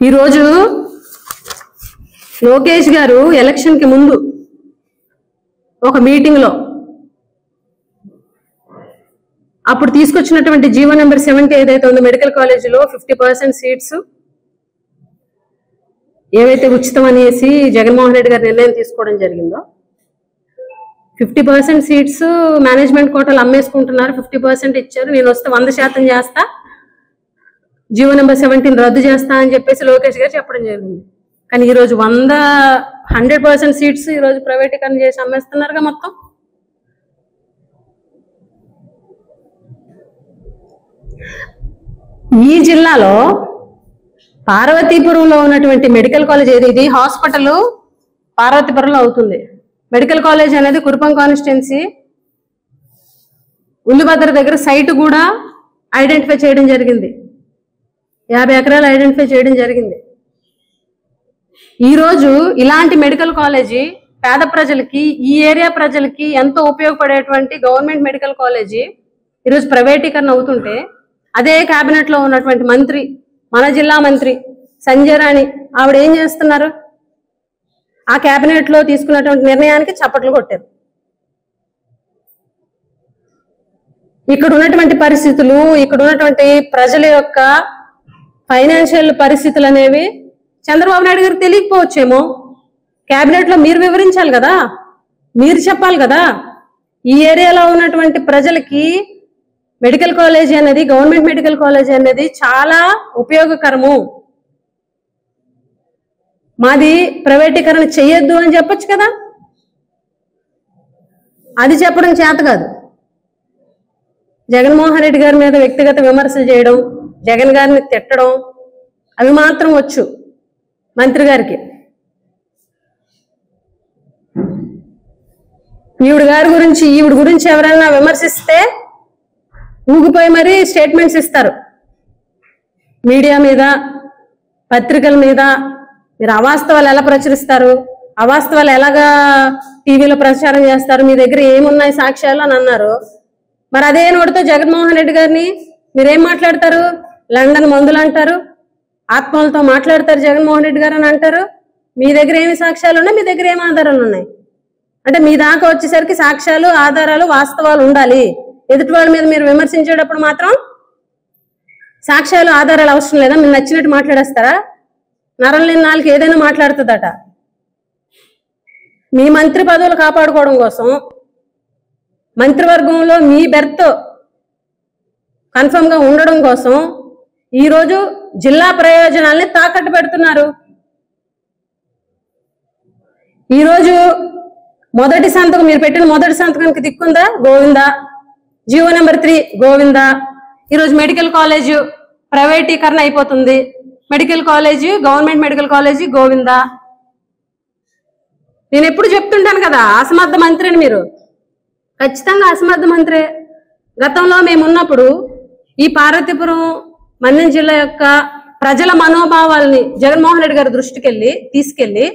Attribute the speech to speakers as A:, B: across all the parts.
A: ఈ రోజు లోకేష్ గారు ఎలక్షన్ కి ముందు ఒక మీటింగ్ లో అప్పుడు తీసుకొచ్చినటువంటి జీవో నెంబర్ 70 ఏదైతే ఉందో మెడికల్ కాలేజీలో 50% సీట్స్ ఏవైతే ఉచితం అనేసి జగన్మోహన్ రెడ్డి గారు నిర్ణయం తీసుకోవడం జరిగిందో 50% సీట్స్ మేనేజ్మెంట్ కోటాలు అమ్మేసుకుంటున్నారు, 50% ఇచ్చారు, నేను వస్తే 100% చేస్తా, జీవో నెంబర్ 17 రద్దు చేస్తా అని చెప్పేసి లోకేష్ గారు చెప్పడం జరిగింది. కానీ ఈరోజు 100% సీట్స్ ఈరోజు ప్రైవేటీకరణ చేసి అమ్మేస్తున్నారుగా మొత్తం. ఈ జిల్లాలో పార్వతీపురంలో ఉన్నటువంటి మెడికల్ కాలేజ్ ఏది, ఇది హాస్పిటల్ పార్వతీపురంలో అవుతుంది. మెడికల్ కాలేజ్ అనేది కురుపం కాన్స్టిట్యున్సీ ఉల్లిభద్ర దగ్గర సైట్ కూడా ఐడెంటిఫై చేయడం జరిగింది, 50 ఎకరాలు ఐడెంటిఫై చేయడం జరిగింది. ఈరోజు ఇలాంటి మెడికల్ కాలేజీ పేద ప్రజలకి, ఈ ఏరియా ప్రజలకి ఎంతో ఉపయోగపడేటువంటి గవర్నమెంట్ మెడికల్ కాలేజీ ఈరోజు ప్రైవేటీకరణ అవుతుంటే అదే కేబినెట్ లో ఉన్నటువంటి మంత్రి, మన జిల్లా మంత్రి సంజయ్ రాణి ఆవిడ ఏం చేస్తున్నారు, ఆ కేబినెట్ లో తీసుకున్నటువంటి నిర్ణయానికి చప్పట్లు కొట్టారు. ఇక్కడ ఉన్నటువంటి పరిస్థితులు, ఇక్కడ ఉన్నటువంటి ప్రజల యొక్క ఫైనాన్షియల్ పరిస్థితులు అనేవి చంద్రబాబు నాయుడు గారికి తెలియకపోవచ్చేమో. కేబినెట్ లో మీరు వివరించాలి కదా, మీరు చెప్పాలి కదా. ఈ ఏరియాలో ఉన్నటువంటి ప్రజలకి మెడికల్ కాలేజ్ అనేది, గవర్నమెంట్ మెడికల్ కాలేజ్ అనేది చాలా ఉపయోగకరము, మాది ప్రైవేటీకరణ చెయ్యొద్దు అని చెప్పొచ్చు కదా. అది చెప్పడం చేత కాదు. జగన్మోహన్ రెడ్డి గారి మీద వ్యక్తిగత విమర్శలు చేయడం, జగన్ గారిని తిట్టడం అవి మాత్రం వచ్చు మంత్రి గారికి. ఈవిడ గురించి ఎవరైనా విమర్శిస్తే ఊగిపోయి మరీ స్టేట్మెంట్స్ ఇస్తారు మీడియా మీద, పత్రికల మీద. మీరు అవాస్తవాలు ఎలా ప్రచురిస్తారు, అవాస్తవాలు ఎలాగా టీవీలో ప్రచారం చేస్తారు, మీ దగ్గర ఏమున్నాయి సాక్ష్యాలు అని అన్నారు. మరి అదే నోటితో జగన్మోహన్ రెడ్డి గారిని మీరేం మాట్లాడతారు, లండన్ మందులు అంటారు, ఆత్మలతో మాట్లాడతారు జగన్మోహన్ రెడ్డి గారు అని అంటారు. మీ దగ్గర ఏమి సాక్ష్యాలు ఉన్నాయి, మీ దగ్గర ఏమి ఆధారాలు ఉన్నాయి అంటే మీ దాకా వచ్చేసరికి సాక్ష్యాలు, ఆధారాలు, వాస్తవాలు ఉండాలి. ఎదుటి వాళ్ళ మీద మీరు విమర్శించేటప్పుడు మాత్రం సాక్ష్యాలు, ఆధారాలు అవసరం లేదా, మీరు నచ్చినట్టు మాట్లాడేస్తారా? నరం లేని నాలుగు ఏదైనా మాట్లాడుతుందట. మీ మంత్రి పదవులు కాపాడుకోవడం కోసం, మంత్రివర్గంలో మీ బెర్త్ కన్ఫర్మ్ గా ఉండడం కోసం ఈరోజు జిల్లా ప్రయోజనాల్ని తాకట్టు పెడుతున్నారు. ఈరోజు మొదటి సంతకం, మీరు పెట్టిన మొదటి సంతకానికి దిక్కుందా, గోవిందా. జీవో నెంబర్ 3 గోవిందా. ఈరోజు మెడికల్ కాలేజ్ ప్రైవేటీకరణ అయిపోతుంది, medical college, government medical college గోవిందా. నేను ఎప్పుడు చెప్తుంటాను కదా, అసమర్థ మంత్రి అని. మీరు ఖచ్చితంగా అసమర్థ మంత్రే. గతంలో మేమున్నప్పుడు ఈ పార్వతీపురం మన్యం జిల్లా యొక్క ప్రజల మనోభావాల్ని జగన్మోహన్ రెడ్డి గారి దృష్టికి తీసుకెళ్లి,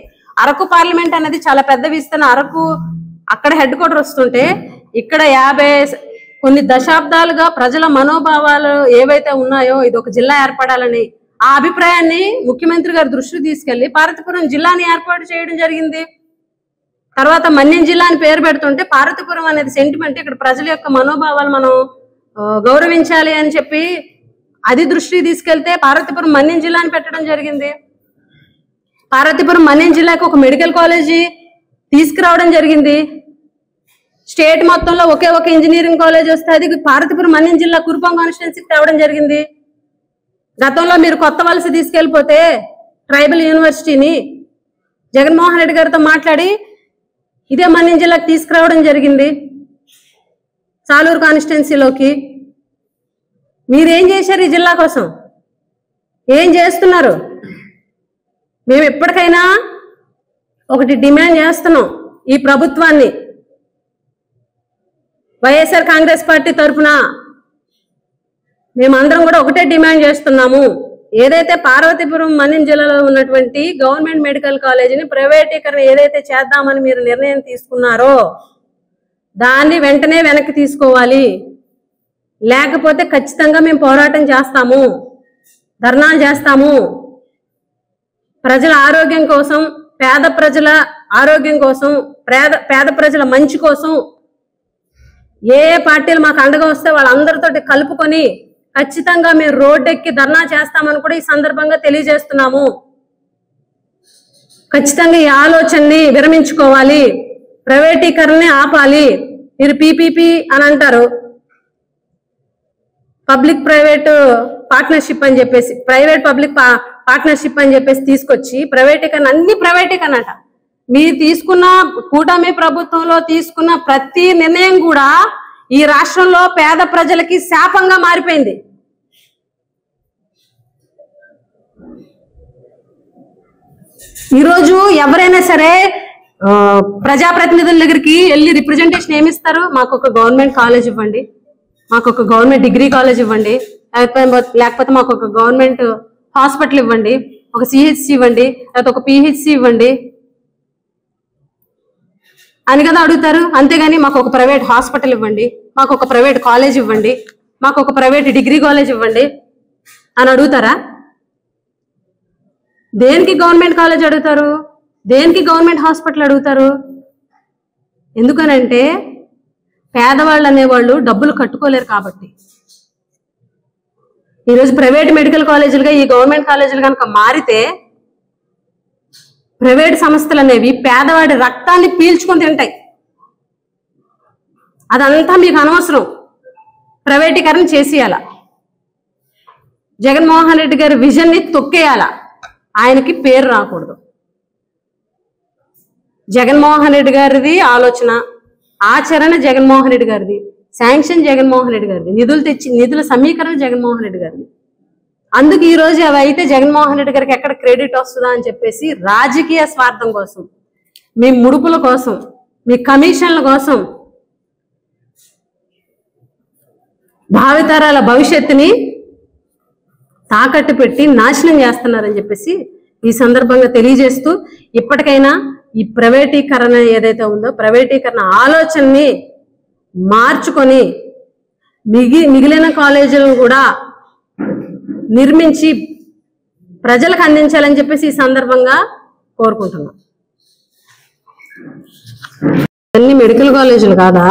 A: అరకు పార్లమెంట్ అనేది చాలా పెద్ద విస్తరణ, అరకు అక్కడ హెడ్ క్వార్టర్ వస్తుంటే ఇక్కడ 50 కొన్ని దశాబ్దాలుగా ప్రజల మనోభావాలు ఏవైతే ఉన్నాయో ఇది ఒక జిల్లా ఏర్పడాలని ఆ అభిప్రాయాన్ని ముఖ్యమంత్రి గారి దృష్టికి తీసుకెళ్లి పార్వతీపురం జిల్లాని ఏర్పాటు చేయడం జరిగింది. తర్వాత మన్యం జిల్లా అని పేరు పెడుతుంటే పార్వతీపురం అనేది సెంటిమెంట్, ఇక్కడ ప్రజల యొక్క మనోభావాలు మనం గౌరవించాలి అని చెప్పి అది దృష్టికి తీసుకెళ్తే పార్వతీపురం మన్యం జిల్లా అని పెట్టడం జరిగింది. పార్వతీపురం మన్యం జిల్లాకు ఒక మెడికల్ కాలేజీ తీసుకురావడం జరిగింది. స్టేట్ మొత్తంలో ఒకే ఒక ఇంజనీరింగ్ కాలేజ్ వస్తే అది పార్వతీపురం మన్యం జిల్లా కురుపం కాన్స్టిట్యున్సీకి తేవడం జరిగింది. గతంలో మీరు కొత్త వలస తీసుకెళ్లిపోతే ట్రైబల్ యూనివర్సిటీని జగన్మోహన్ రెడ్డి గారితో మాట్లాడి ఇదే మన్యం జిల్లాకి తీసుకురావడం జరిగింది, సాలూరు కాన్స్టిట్యున్సీలోకి. మీరేం చేశారు ఈ జిల్లా కోసం, ఏం చేస్తున్నారు? మేము ఎప్పటికైనా ఒకటి డిమాండ్ చేస్తున్నాం ఈ ప్రభుత్వాన్ని, వైఎస్ఆర్ కాంగ్రెస్ పార్టీ తరఫున మేమందరం కూడా ఒకటే డిమాండ్ చేస్తున్నాము. ఏదైతే పార్వతీపురం మన్యం జిల్లాలో ఉన్నటువంటి గవర్నమెంట్ మెడికల్ కాలేజీని ప్రైవేటీకరణ ఏదైతే చేద్దామని మీరు నిర్ణయం తీసుకున్నారో దాన్ని వెంటనే వెనక్కి తీసుకోవాలి, లేకపోతే ఖచ్చితంగా మేము పోరాటం చేస్తాము, ధర్నాలు చేస్తాము. ప్రజల ఆరోగ్యం కోసం, పేద ప్రజల ఆరోగ్యం కోసం, పేద ప్రజల మంచి కోసం ఏ పార్టీలు మాకు అండగా వస్తే వాళ్ళందరితోటి కలుపుకొని ఖచ్చితంగా మేము రోడ్డెక్కి ధర్నా చేస్తామని కూడా ఈ సందర్భంగా తెలియజేస్తున్నాము. ఖచ్చితంగా ఈ ఆలోచనని విరమించుకోవాలి, ప్రైవేటీకరణని ఆపాలి. మీరు పీపీపీ అని అంటారు, పబ్లిక్ ప్రైవేట్ పార్ట్నర్షిప్ అని చెప్పేసి, ప్రైవేట్ పబ్లిక్ పార్ట్నర్షిప్ అని చెప్పేసి తీసుకొచ్చి ప్రైవేటీకరణ, అన్ని ప్రైవేటీకరణ అంట. మీరు తీసుకున్న కూటమి ప్రభుత్వంలో తీసుకున్న ప్రతి నిర్ణయం కూడా ఈ రాష్ట్రంలో పేద ప్రజలకి శాపంగా మారిపోయింది. ఈరోజు ఎవరైనా సరే ప్రజాప్రతినిధుల దగ్గరికి వెళ్ళి రిప్రజెంటేషన్ ఏమిస్తారు? మాకు ఒక గవర్నమెంట్ కాలేజ్ ఇవ్వండి, మాకు ఒక గవర్నమెంట్ డిగ్రీ కాలేజ్ ఇవ్వండి, లేకపోతే మాకు ఒక గవర్నమెంట్ హాస్పిటల్ ఇవ్వండి, ఒక సిహెచ్సి ఇవ్వండి, లేకపోతే ఒక పిహెచ్సి ఇవ్వండి అని కదా అడుగుతారు. అంతేగాని మాకు ఒక ప్రైవేట్ హాస్పిటల్ ఇవ్వండి, మాకు ఒక ప్రైవేట్ కాలేజ్ ఇవ్వండి, మాకు ఒక ప్రైవేట్ డిగ్రీ కాలేజ్ ఇవ్వండి అని అడుగుతారా? దేనికి గవర్నమెంట్ కాలేజ్ అడుగుతారు? దేనికి గవర్నమెంట్ హాస్పిటల్ అడుగుతారు? ఎందుకనంటే పేదవాళ్ళు అనేవాళ్ళు డబ్బులు కట్టుకోలేరు కాబట్టి. ఈరోజు ప్రైవేట్ మెడికల్ కాలేజీలుగా ఈ గవర్నమెంట్ కాలేజీలు కనుక మారితే ప్రైవేట్ సంస్థలు అనేవి పేదవాడి రక్తాన్ని పీల్చుకొని తింటాయి. అదంతా మీకు అనవసరం, ప్రైవేటీకరణ చేసేయాల. జగన్మోహన్ రెడ్డి గారి విజన్ ని తొక్కేయాల, ఆయనకి పేరు రాకూడదు. జగన్మోహన్ రెడ్డి గారిది ఆలోచన, ఆచరణ జగన్మోహన్ రెడ్డి గారిది, శాంక్షన్ జగన్మోహన్ రెడ్డి గారిది, నిధుల సమీకరణ జగన్మోహన్ రెడ్డి గారిది. అందుకు ఈ రోజు అవి అయితే జగన్మోహన్ రెడ్డి గారికి ఎక్కడ క్రెడిట్ వస్తుందా అని చెప్పేసి రాజకీయ స్వార్థం కోసం, మీ ముడుపుల కోసం, మీ కమిషన్ల కోసం, భావితరాల భవిష్యత్తుని తాకట్టు పెట్టి నాశనం చేస్తున్నారని చెప్పేసి ఈ సందర్భంగా తెలియజేస్తూ, ఇప్పటికైనా ఈ ప్రైవేటీకరణ ఏదైతే ఉందో ప్రైవేటీకరణ ఆలోచనని మార్చుకొని మిగిలిన కాలేజీలను కూడా నిర్మించి ప్రజలకు అందించాలని చెప్పేసి ఈ సందర్భంగా కోరుకుంటున్నాం. అన్ని మెడికల్ కాలేజీలు కాదా?